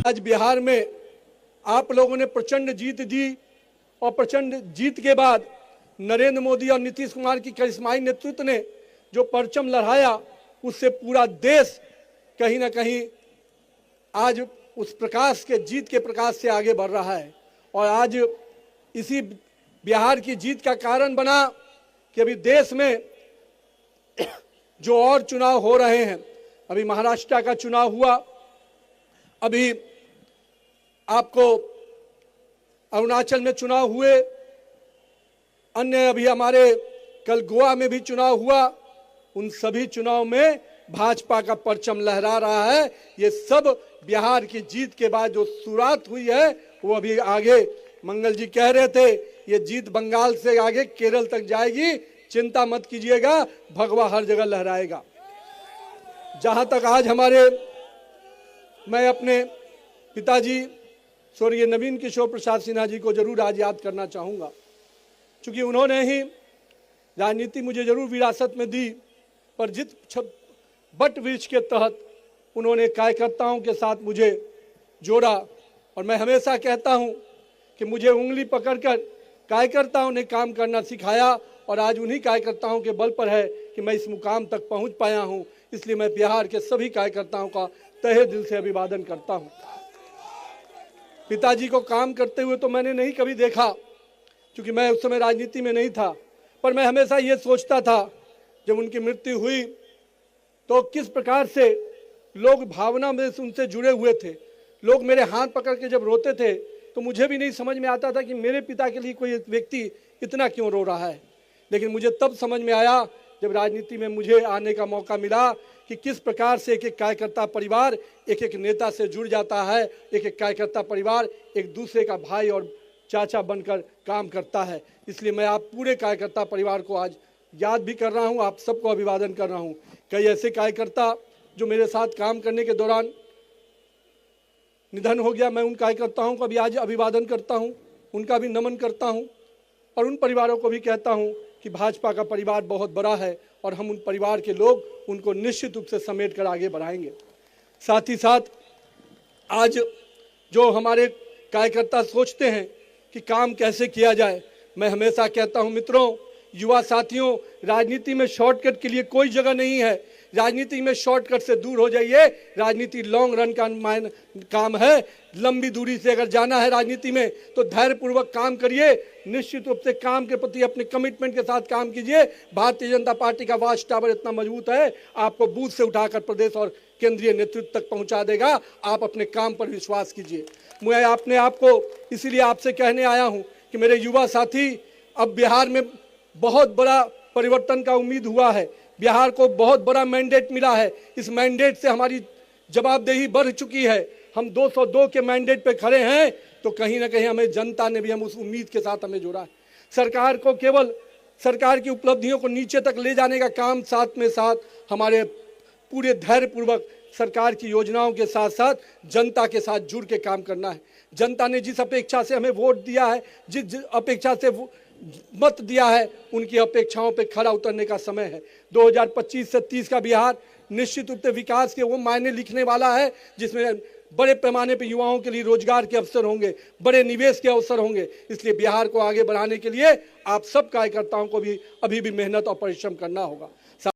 आज बिहार में आप लोगों ने प्रचंड जीत दी और प्रचंड जीत के बाद नरेंद्र मोदी और नीतीश कुमार की करिश्माई नेतृत्व ने जो परचम लहराया, उससे पूरा देश कहीं ना कहीं आज उस प्रकाश के जीत के प्रकाश से आगे बढ़ रहा है। और आज इसी बिहार की जीत का कारण बना कि अभी देश में जो और चुनाव हो रहे हैं, अभी महाराष्ट्र का चुनाव हुआ, अभी आपको अरुणाचल में चुनाव हुए, अन्य अभी हमारे कल गोवा में भी चुनाव हुआ। उन सभी चुनाव में भाजपा का परचम लहरा रहा है। ये सब बिहार की जीत के बाद जो शुरुआत हुई है वो अभी आगे, मंगल जी कह रहे थे, ये जीत बंगाल से आगे केरल तक जाएगी, चिंता मत कीजिएगा, भगवा हर जगह लहराएगा। जहां तक आज मैं अपने पिताजी स्वर्गीय नवीन किशोर प्रसाद सिन्हा जी को जरूर आज याद करना चाहूँगा, क्योंकि उन्होंने ही राजनीति मुझे जरूर विरासत में दी, पर जिस बट वृक्ष के तहत उन्होंने कार्यकर्ताओं के साथ मुझे जोड़ा। और मैं हमेशा कहता हूँ कि मुझे उंगली पकड़कर कार्यकर्ताओं ने काम करना सिखाया, और आज उन्हीं कार्यकर्ताओं के बल पर है कि मैं इस मुकाम तक पहुँच पाया हूँ। इसलिए मैं बिहार के सभी कार्यकर्ताओं का तहे दिल से अभिवादन करता हूँ। पिताजी को काम करते हुए तो मैंने नहीं कभी देखा, क्योंकि मैं उस समय राजनीति में नहीं था, पर मैं हमेशा ये सोचता था जब उनकी मृत्यु हुई तो किस प्रकार से लोग भावना में उनसे जुड़े हुए थे। लोग मेरे हाथ पकड़ के जब रोते थे तो मुझे भी नहीं समझ में आता था कि मेरे पिता के लिए कोई व्यक्ति इतना क्यों रो रहा है। लेकिन मुझे तब समझ में आया जब राजनीति में मुझे आने का मौका मिला कि किस प्रकार से एक एक कार्यकर्ता परिवार एक एक नेता से जुड़ जाता है, एक एक कार्यकर्ता परिवार एक दूसरे का भाई और चाचा बनकर काम करता है। इसलिए मैं आप पूरे कार्यकर्ता परिवार को आज याद भी कर रहा हूं, आप सबको अभिवादन कर रहा हूं। कई ऐसे कार्यकर्ता जो मेरे साथ काम करने के दौरान निधन हो गया, मैं उन कार्यकर्ताओं को भी आज अभिवादन करता हूं, उनका भी नमन करता हूं, और उन परिवारों को भी कहता हूं कि भाजपा का परिवार बहुत बड़ा है और हम उन परिवार के लोग उनको निश्चित रूप से समेट कर आगे बढ़ाएंगे। साथ ही साथ आज जो हमारे कार्यकर्ता सोचते हैं कि काम कैसे किया जाए, मैं हमेशा कहता हूं मित्रों, युवा साथियों, राजनीति में शॉर्टकट के लिए कोई जगह नहीं है। राजनीति में शॉर्टकट से दूर हो जाइए। राजनीति लॉन्ग रन का काम है। लंबी दूरी से अगर जाना है राजनीति में तो धैर्यपूर्वक काम करिए, निश्चित रूप से काम के प्रति अपने कमिटमेंट के साथ काम कीजिए। भारतीय जनता पार्टी का वॉच टावर इतना मजबूत है, आपको बूथ से उठाकर प्रदेश और केंद्रीय नेतृत्व तक पहुंचा देगा। आप अपने काम पर विश्वास कीजिए। मैं अपने आप को इसीलिए आपसे कहने आया हूं कि मेरे युवा साथी, अब बिहार में बहुत बड़ा परिवर्तन का उम्मीद हुआ है। बिहार को बहुत बड़ा मैंडेट मिला है। इस मैंडेट से हमारी जवाबदेही बढ़ चुकी है। हम 202 के मैंडेट पे खड़े हैं, तो कहीं ना कहीं हमें जनता ने भी हम उस उम्मीद के साथ हमें जोड़ा है। सरकार को केवल सरकार की उपलब्धियों को नीचे तक ले जाने का काम, साथ में साथ हमारे पूरे धैर्यपूर्वक सरकार की योजनाओं के साथ साथ जनता के साथ जुड़ के काम करना है। जनता ने जिस अपेक्षा से हमें वोट दिया है, जिस अपेक्षा से मत दिया है, उनकी अपेक्षाओं पे खरा उतरने का समय है। 2025 से 30 का बिहार निश्चित रूप से विकास के वो मायने लिखने वाला है जिसमें बड़े पैमाने पर युवाओं के लिए रोजगार के अवसर होंगे, बड़े निवेश के अवसर होंगे। इसलिए बिहार को आगे बढ़ाने के लिए आप सब कार्यकर्ताओं को भी अभी भी मेहनत और परिश्रम करना होगा।